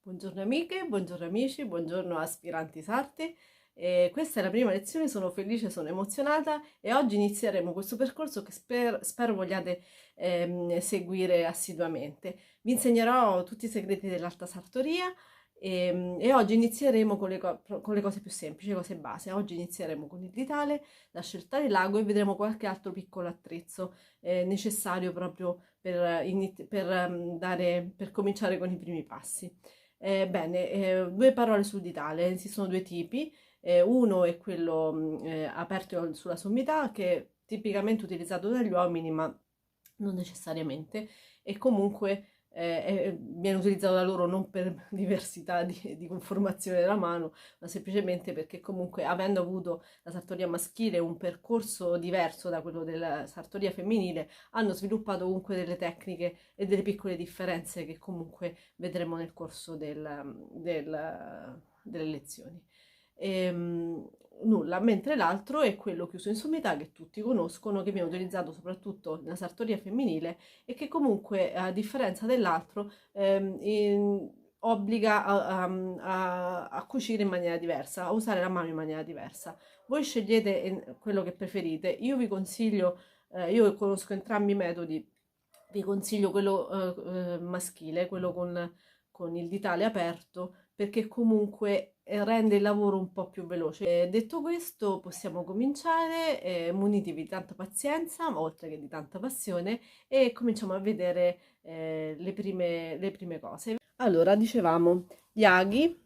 Buongiorno amiche, buongiorno amici, buongiorno aspiranti sarti. Questa è la prima lezione, sono felice, sono emozionata e oggi inizieremo questo percorso che spero vogliate seguire assiduamente. Vi insegnerò tutti i segreti dell'alta sartoria e oggi inizieremo con le cose più semplici, le cose base. Oggi inizieremo con il ditale, la scelta del lago e vedremo qualche altro piccolo attrezzo necessario proprio per cominciare con i primi passi. Due parole sul ditale, esistono due tipi, uno è quello aperto sulla sommità che è tipicamente utilizzato dagli uomini ma non necessariamente e comunque viene utilizzato da loro non per diversità di conformazione della mano ma semplicemente perché comunque avendo avuto la sartoria maschile un percorso diverso da quello della sartoria femminile hanno sviluppato comunque delle tecniche e delle piccole differenze che comunque vedremo nel corso delle lezioni. Nulla, mentre l'altro è quello chiuso in sommità che tutti conoscono, che viene utilizzato soprattutto nella sartoria femminile e che comunque a differenza dell'altro obbliga a cucire in maniera diversa, a usare la mano in maniera diversa. Voi scegliete quello che preferite, io vi consiglio, io conosco entrambi i metodi, vi consiglio quello maschile, quello con il ditale aperto, perché comunque rende il lavoro un po' più veloce. Detto questo, possiamo cominciare, munitevi di tanta pazienza, oltre che di tanta passione, e cominciamo a vedere le prime cose. Allora, dicevamo, gli aghi,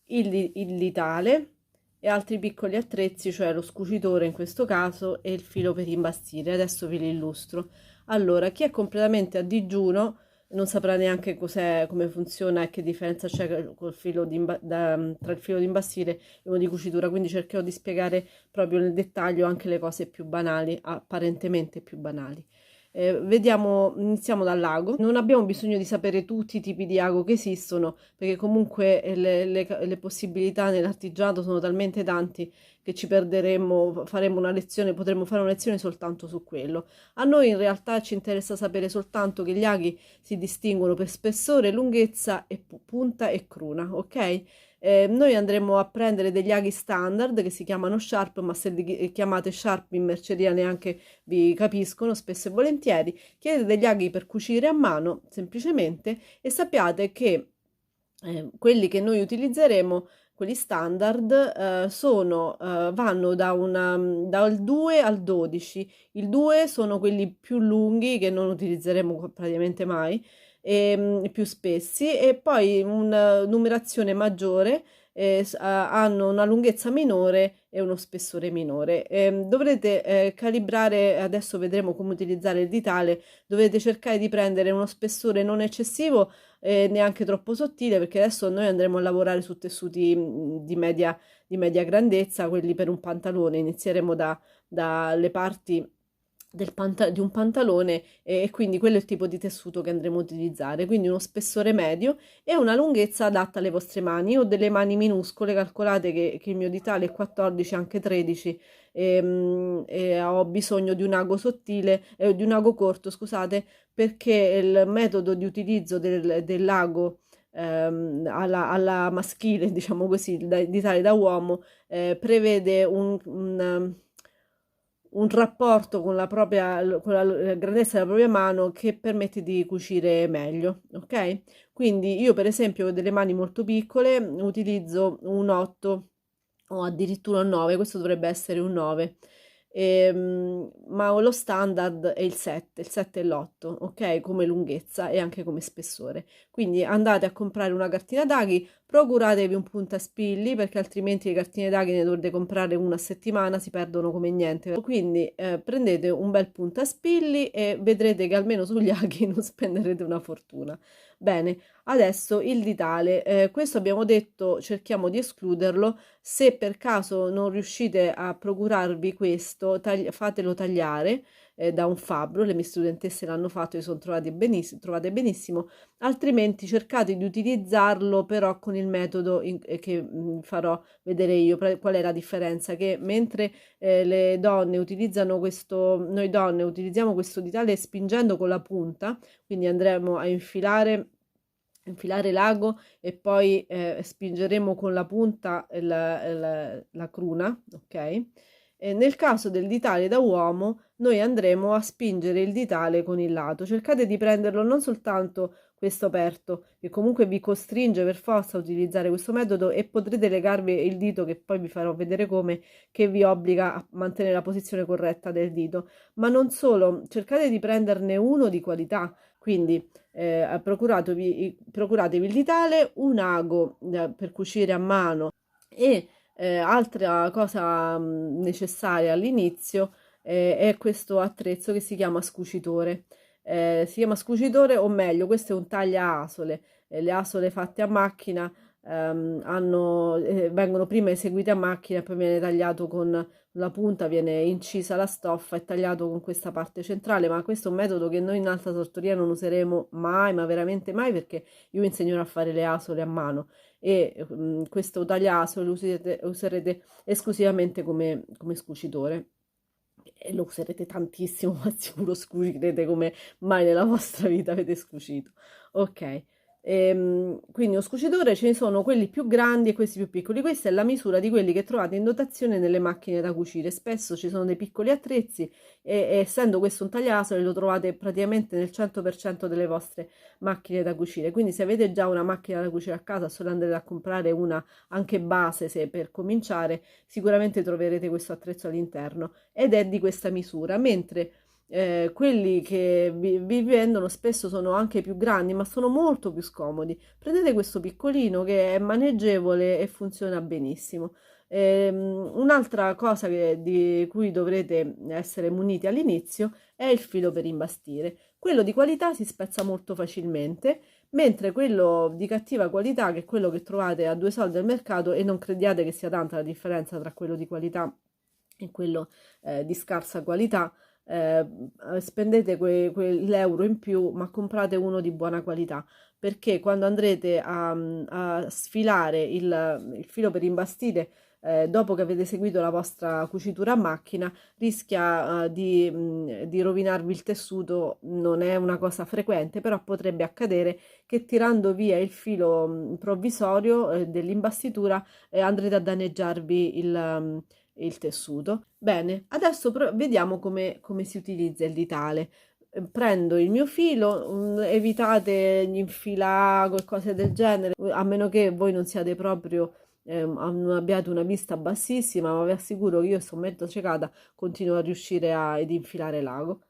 il ditale e altri piccoli attrezzi, cioè lo scucitore in questo caso e il filo per imbastire. Adesso vi li illustro. Allora, chi è completamente a digiuno non saprà neanche cos'è, come funziona e che differenza c'è col filo tra il filo di imbastire e uno di cucitura, quindi cercherò di spiegare proprio nel dettaglio anche le cose più banali, apparentemente più banali. Iniziamo dall'ago. Non abbiamo bisogno di sapere tutti i tipi di ago che esistono, perché comunque le possibilità nell'artigianato sono talmente tanti che ci perderemmo, faremo una lezione, potremmo fare una lezione soltanto su quello. A noi in realtà ci interessa sapere soltanto che gli aghi si distinguono per spessore, lunghezza, e punta e cruna, ok? Noi andremo a prendere degli aghi standard che si chiamano sharp, ma se li chiamate sharp in merceria neanche vi capiscono spesso e volentieri. Chiedete degli aghi per cucire a mano semplicemente e sappiate che quelli che noi utilizzeremo, quelli standard, vanno dal 2 al 12. Il 2 sono quelli più lunghi che non utilizzeremo praticamente mai, più spessi, e poi una numerazione maggiore hanno una lunghezza minore e uno spessore minore. Dovrete calibrare, adesso vedremo come utilizzare il ditale, dovete cercare di prendere uno spessore non eccessivo neanche troppo sottile, perché adesso noi andremo a lavorare su tessuti di media grandezza, quelli per un pantalone. Inizieremo dalle parti di un pantalone e quindi quello è il tipo di tessuto che andremo a utilizzare, quindi uno spessore medio e una lunghezza adatta alle vostre mani. Io ho delle mani minuscole, calcolate che il mio ditale è 14, anche 13, e ho bisogno di un ago sottile, di un ago corto, scusate, perché il metodo di utilizzo dell'ago alla maschile, diciamo così, il ditale da uomo, prevede un rapporto con la grandezza della propria mano che permette di cucire meglio, ok? Quindi io per esempio ho delle mani molto piccole, utilizzo un 8 o addirittura un 9, questo dovrebbe essere un 9. Ma lo standard è il 7 e l'8, ok? Come lunghezza e anche come spessore. Quindi andate a comprare una cartina d'aghi, procuratevi un puntaspilli perché altrimenti le cartine d'aghi ne dovete comprare una a settimana, si perdono come niente. Quindi prendete un bel puntaspilli e vedrete che almeno sugli aghi non spenderete una fortuna. Bene, adesso il ditale, questo abbiamo detto cerchiamo di escluderlo. Se per caso non riuscite a procurarvi questo, fatelo tagliare da un fabbro, le mie studentesse l'hanno fatto e sono trovate benissimo, altrimenti cercate di utilizzarlo però con il metodo che farò vedere io. Qual è la differenza? Che mentre le donne utilizzano noi donne utilizziamo questo ditale spingendo con la punta, quindi andremo a infilare infilare l'ago e poi spingeremo con la punta la cruna, ok? E nel caso del ditale da uomo, noi andremo a spingere il ditale con il lato. Cercate di prenderlo non soltanto questo aperto, che comunque vi costringe per forza a utilizzare questo metodo, e potrete legarvi il dito, che poi vi farò vedere come, che vi obbliga a mantenere la posizione corretta del dito. Ma non solo, cercate di prenderne uno di qualità, quindi procuratevi il ditale, un ago per cucire a mano, e altra cosa necessaria all'inizio è questo attrezzo che si chiama scucitore. Si chiama scucitore, o meglio, questo è un taglia-asole. Le asole fatte a macchina vengono prima eseguite a macchina e poi viene tagliato con la punta, viene incisa la stoffa e tagliato con questa parte centrale. Ma questo è un metodo che noi in alta sartoria non useremo mai, ma veramente mai, perché io vi insegnerò a fare le asole a mano, e questo tagliasole lo userete esclusivamente come scucitore, e lo userete tantissimo, ma sicuro scucirete come mai nella vostra vita avete scucito. Ok. Quindi lo scucitore, ce ne sono quelli più grandi e questi più piccoli. Questa è la misura di quelli che trovate in dotazione nelle macchine da cucire. Spesso ci sono dei piccoli attrezzi, e essendo questo un tagliasole lo trovate praticamente nel 100% delle vostre macchine da cucire. Quindi se avete già una macchina da cucire a casa, solo andrete a comprare una anche base, se per cominciare, sicuramente troverete questo attrezzo all'interno, ed è di questa misura, mentre quelli che vi vendono spesso sono anche più grandi, ma sono molto più scomodi. Prendete questo piccolino che è maneggevole e funziona benissimo. Un'altra cosa di cui dovrete essere muniti all'inizio è il filo per imbastire. Quello di qualità si spezza molto facilmente, mentre quello di cattiva qualità, che è quello che trovate a 2 soldi al mercato, e non crediate che sia tanta la differenza tra quello di qualità e quello di scarsa qualità, eh, spendete quell'euro in più, ma comprate uno di buona qualità, perché quando andrete a sfilare il filo per imbastire, dopo che avete eseguito la vostra cucitura a macchina, rischia di rovinarvi il tessuto. Non è una cosa frequente, però potrebbe accadere che tirando via il filo provvisorio dell'imbastitura andrete a danneggiarvi il tessuto. Bene, adesso vediamo come si utilizza il ditale. Prendo il mio filo, evitate gli infilago e cose del genere, a meno che voi non siate proprio, non abbiate una vista bassissima, ma vi assicuro che io sto mezzo ciecata, continuo a riuscire ad infilare l'ago.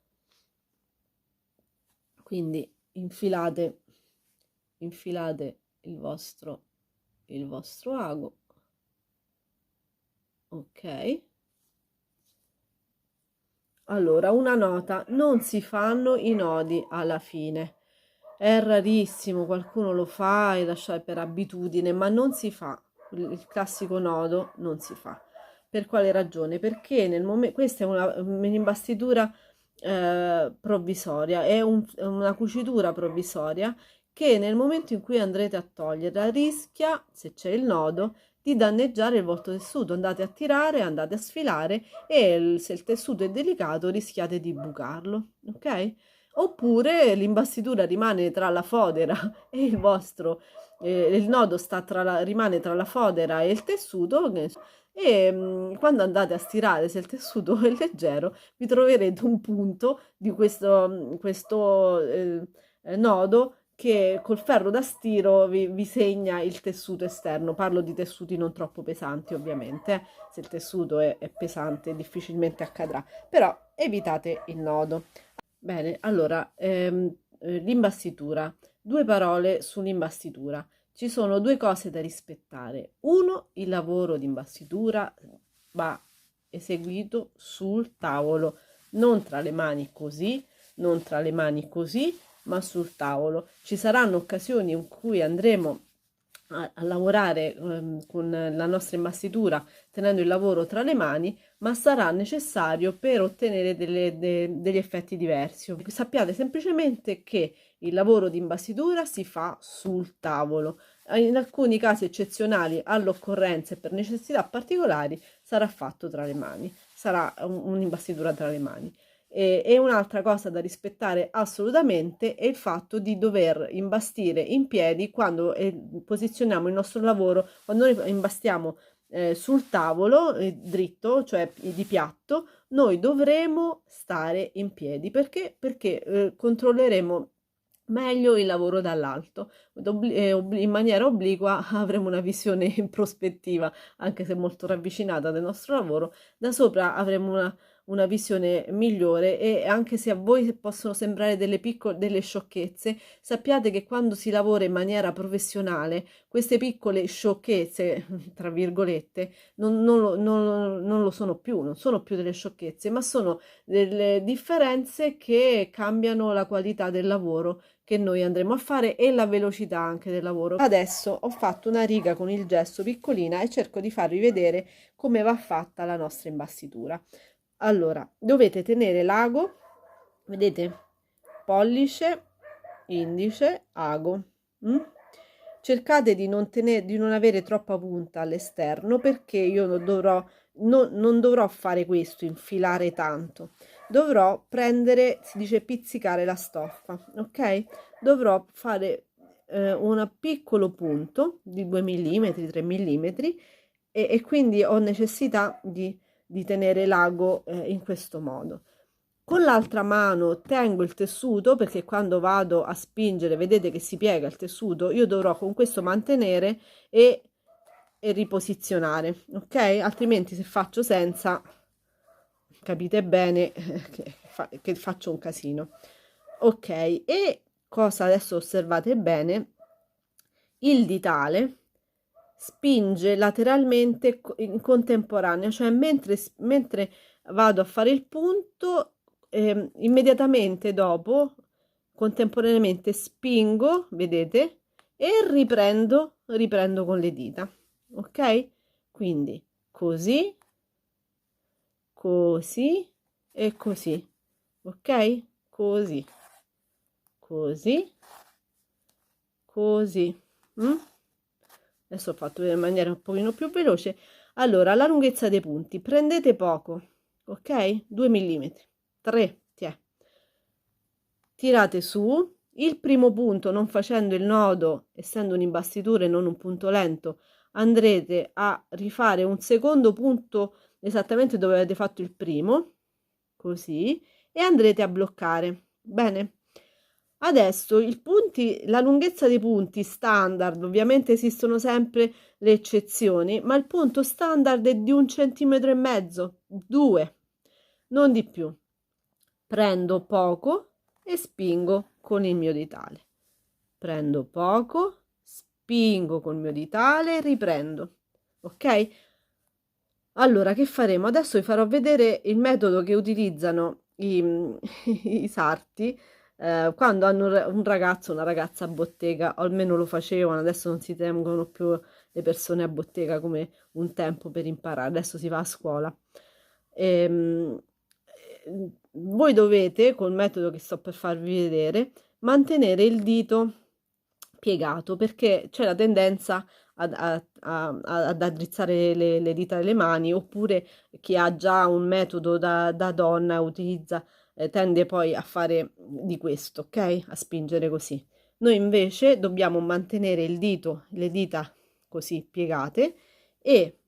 Quindi infilate il vostro ago, ok. Allora, una nota: non si fanno i nodi alla fine. È rarissimo, qualcuno lo fa e lascia per abitudine, ma non si fa. Il classico nodo non si fa. Per quale ragione? Perché questa è un'imbastitura provvisoria, è una cucitura provvisoria, che nel momento in cui andrete a toglierla rischia, se c'è il nodo, di danneggiare il vostro tessuto. Andate a tirare, andate a sfilare, e se il tessuto è delicato rischiate di bucarlo, ok? Oppure l'imbastitura rimane tra la fodera e il nodo rimane tra la fodera e il tessuto, e quando andate a stirare, se il tessuto è leggero, vi troverete un punto di questo nodo, che col ferro da stiro vi segna il tessuto esterno. Parlo di tessuti non troppo pesanti, ovviamente. Se il tessuto è pesante, difficilmente accadrà, però evitate il nodo. Bene, allora, l'imbastitura. 2 parole sull'imbastitura. Ci sono 2 cose da rispettare. Uno, il lavoro di imbastitura va eseguito sul tavolo, non tra le mani così, non tra le mani così, ma sul tavolo. Ci saranno occasioni in cui andremo a lavorare con la nostra imbastitura tenendo il lavoro tra le mani, ma sarà necessario per ottenere degli effetti diversi. Sappiate semplicemente che il lavoro di imbastitura si fa sul tavolo. In alcuni casi eccezionali, all'occorrenza e per necessità particolari, sarà fatto tra le mani, sarà un'imbastitura tra le mani. E un'altra cosa da rispettare assolutamente è il fatto di dover imbastire in piedi quando posizioniamo il nostro lavoro, quando noi imbastiamo sul tavolo dritto, cioè di piatto, noi dovremo stare in piedi perché controlleremo meglio il lavoro dall'alto. In maniera obliqua avremo una visione in prospettiva, anche se molto ravvicinata del nostro lavoro. Da sopra avremo una visione migliore, e anche se a voi possono sembrare delle sciocchezze, sappiate che quando si lavora in maniera professionale, queste piccole sciocchezze, tra virgolette, non lo sono più, non sono più delle sciocchezze, ma sono delle differenze che cambiano la qualità del lavoro che noi andremo a fare e la velocità anche del lavoro. Adesso ho fatto una riga con il gesso piccolina e cerco di farvi vedere come va fatta la nostra imbastitura. Allora, dovete tenere l'ago, vedete? Pollice, indice, ago. Cercate di non avere troppa punta all'esterno, perché io non dovrò fare questo, infilare tanto. Dovrò prendere, si dice pizzicare la stoffa, ok? Dovrò fare un piccolo punto di 2 mm, 3 mm, e quindi ho necessità di tenere l'ago in questo modo. Con l'altra mano tengo il tessuto, perché quando vado a spingere vedete che si piega il tessuto, io dovrò con questo mantenere e riposizionare, ok? Altrimenti se faccio senza, capite bene che faccio un casino. Ok, e cosa adesso osservate bene, il ditale spinge lateralmente in contemporanea, cioè mentre vado a fare il punto, immediatamente dopo, contemporaneamente spingo, vedete, e riprendo con le dita, ok? Quindi così, così e così, ok? Così, così, così. Adesso ho fatto in maniera un pochino più veloce. Allora, la lunghezza dei punti, prendete poco, ok? 2 mm, 3, tirate su. Il primo punto, non facendo il nodo, essendo un'imbastitura e non un punto lento, andrete a rifare un secondo punto esattamente dove avete fatto il primo, così, e andrete a bloccare. Bene? Adesso la lunghezza dei punti standard, ovviamente esistono sempre le eccezioni, ma il punto standard è di 1,5 cm, 2, non di più. Prendo poco e spingo con il mio ditale. Prendo poco, spingo col mio ditale, riprendo. Ok? Allora, che faremo? Adesso vi farò vedere il metodo che utilizzano i sarti quando hanno un ragazzo o una ragazza a bottega, o almeno lo facevano, adesso non si tengono più le persone a bottega come un tempo per imparare, adesso si va a scuola. Ehm, Voi dovete, col metodo che sto per farvi vedere, mantenere il dito piegato, perché c'è la tendenza ad addrizzare le dita delle mani, oppure chi ha già un metodo da donna utilizza, tende poi a fare di questo, ok? A spingere così. Noi invece dobbiamo mantenere il dito, le dita così piegate, e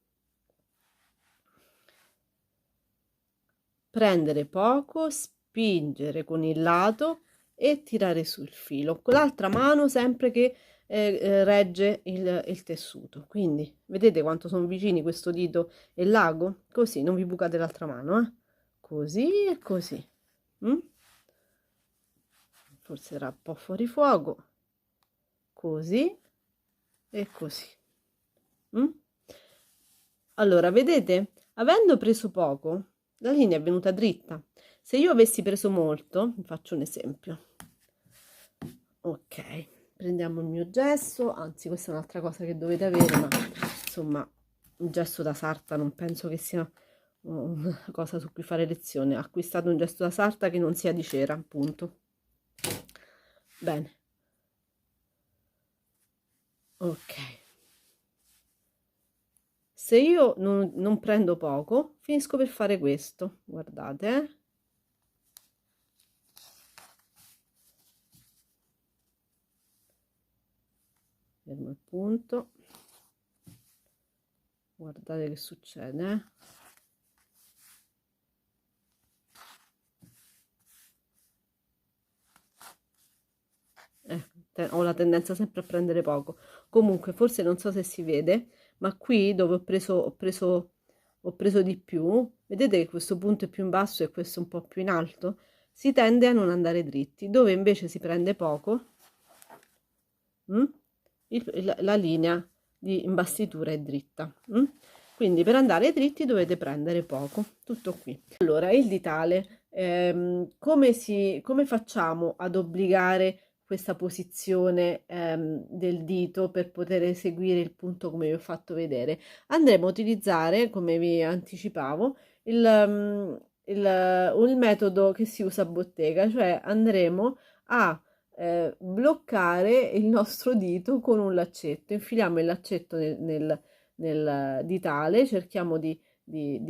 prendere poco, spingere con il lato e tirare sul filo con l'altra mano, sempre che regge il tessuto. Quindi vedete quanto sono vicini questo dito e l'ago? Così, non vi bucate l'altra mano, così e così. Forse era un po' fuori fuoco, così e così. Allora, vedete, avendo preso poco, la linea è venuta dritta. Se io avessi preso molto, vi faccio un esempio. Ok, prendiamo il mio gesso, anzi questa è un'altra cosa che dovete avere, ma insomma un gesso da sarta non penso che sia una cosa su cui fare lezione. Acquistate un gesso da sarta che non sia di cera, appunto. Bene. Ok. Se io non prendo poco, finisco per fare questo, guardate, fermo il punto, guardate che succede, ho la tendenza sempre a prendere poco. Comunque forse non so se si vede, ma qui dove ho preso di più, vedete che questo punto è più in basso e questo un po' più in alto, si tende a non andare dritti, dove invece si prende poco, la linea di imbastitura è dritta. Quindi per andare dritti dovete prendere poco, tutto qui. Allora, il ditale, come facciamo ad obbligare questa posizione del dito per poter eseguire il punto come vi ho fatto vedere? Andremo a utilizzare, come vi anticipavo, il metodo che si usa a bottega, cioè andremo a bloccare il nostro dito con un laccetto, infiliamo il laccetto nel ditale, cerchiamo di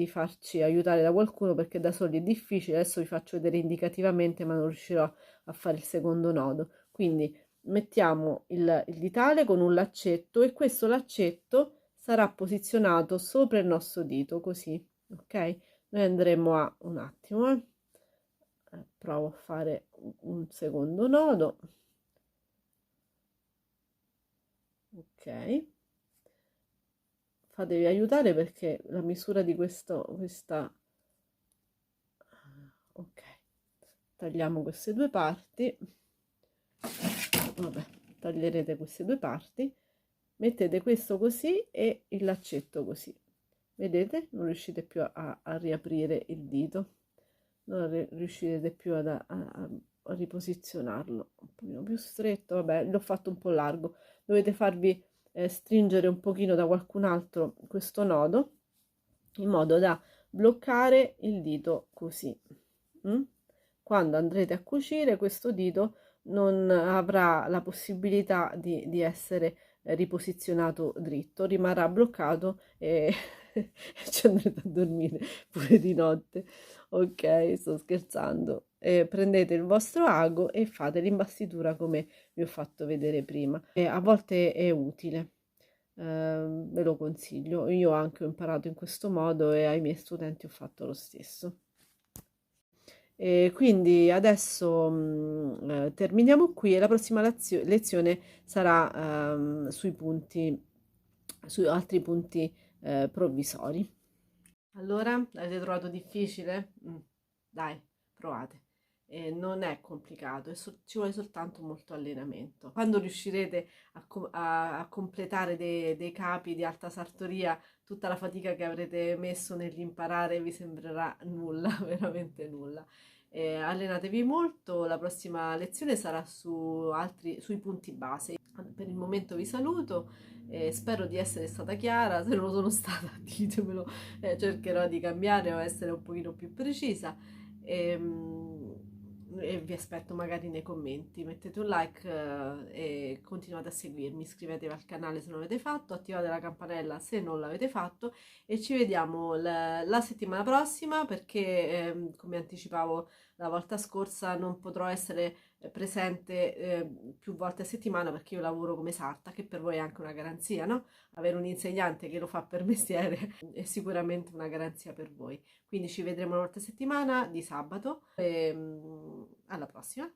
farci aiutare da qualcuno perché da soli è difficile. Adesso vi faccio vedere indicativamente, ma non riuscirò a fare il secondo nodo. Quindi mettiamo il ditale con un laccetto e questo laccetto sarà posizionato sopra il nostro dito, così, ok? Noi andremo a un attimo, provo a fare un secondo nodo, ok, fatevi aiutare perché la misura di questa, ok, tagliamo queste due parti, vabbè, taglierete queste due parti, mettete questo così e il laccetto così, vedete? Non riuscite più a riaprire il dito, non riuscirete più a riposizionarlo un pochino più stretto, vabbè, l'ho fatto un po' largo, dovete farvi stringere un pochino da qualcun altro questo nodo in modo da bloccare il dito così. Quando andrete a cucire questo dito non avrà la possibilità di essere riposizionato dritto, rimarrà bloccato e ci andrete a dormire pure di notte. Ok, sto scherzando. Prendete il vostro ago e fate l'imbastitura come vi ho fatto vedere prima. A volte è utile, ve lo consiglio. Io anche ho imparato in questo modo e ai miei studenti ho fatto lo stesso. E quindi adesso terminiamo qui e la prossima lezione sarà su altri punti provvisori. Allora, l'avete trovato difficile? Dai, provate. Non è complicato, ci vuole soltanto molto allenamento. Quando riuscirete a completare dei capi di alta sartoria, tutta la fatica che avrete messo nell'imparare vi sembrerà nulla, veramente nulla. Allenatevi molto, la prossima lezione sarà sui punti base. Per il momento vi saluto, spero di essere stata chiara, se non lo sono stata ditemelo, cercherò di cambiare o essere un pochino più precisa. E vi aspetto magari nei commenti, mettete un like e continuate a seguirmi, iscrivetevi al canale se non l'avete fatto, attivate la campanella se non l'avete fatto e ci vediamo la settimana prossima perché come anticipavo la volta scorsa non potrò essere presente più volte a settimana perché io lavoro come sarta, che per voi è anche una garanzia, no? Avere un insegnante che lo fa per mestiere è sicuramente una garanzia per voi. Quindi ci vedremo una volta a settimana di sabato e alla prossima.